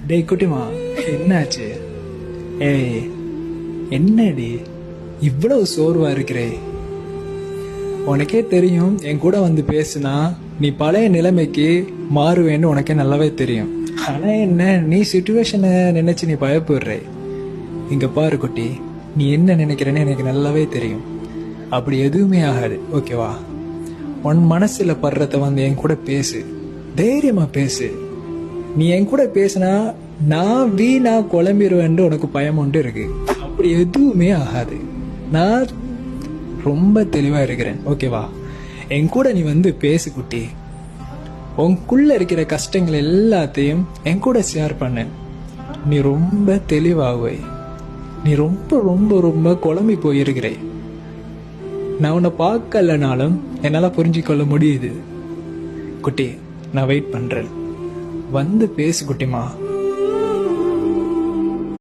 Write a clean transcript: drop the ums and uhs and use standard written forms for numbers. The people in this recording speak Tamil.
டேய் குட்டிமா, என்னாச்சு? ஏய், என்னடி இவ்வளவு சோர்வா இருக்கிறே? உனக்கே தெரியும், என் கூட வந்து பேசுனா நீ பழைய நிலைமைக்கு மாறுவேன்னு உனக்கே நல்லாவே தெரியும். ஆனா என்ன, நீ சிச்சுவேஷனை நினைச்சு நீ பயப்படுற. இங்க பாரு குட்டி, நீ என்ன நினைக்கிறேன்னு எனக்கு நல்லாவே தெரியும். அப்படி எதுவுமே ஆகாது, ஓகேவா? உன் மனசுல படுறத வந்து என் கூட பேசு, தைரியமா பேசு. நீ என் கூட பேசினா நான் வீணா குழம்பிடுவேன் உனக்கு பயம் ஒன்று இருக்கு. அப்படி எதுவுமே ஆகாது. நான் ரொம்ப தெளிவா இருக்கிறேன், ஓகேவா? என் கூட நீ வந்து பேசு குட்டி. உனக்குள்ள இருக்கிற கஷ்டங்கள் எல்லாத்தையும் என் கூட ஷேர் பண்ண. நீ ரொம்ப தெளிவாகுவை. நீ ரொம்ப ரொம்ப ரொம்ப குழம்பி போயிருக்கிற. நான் உன்னை பார்க்கலனாலும் என்னால புரிஞ்சுக்கொள்ள முடியுது குட்டி. நான் வெயிட் பண்றேன், வந்து பேசு குட்டிமா.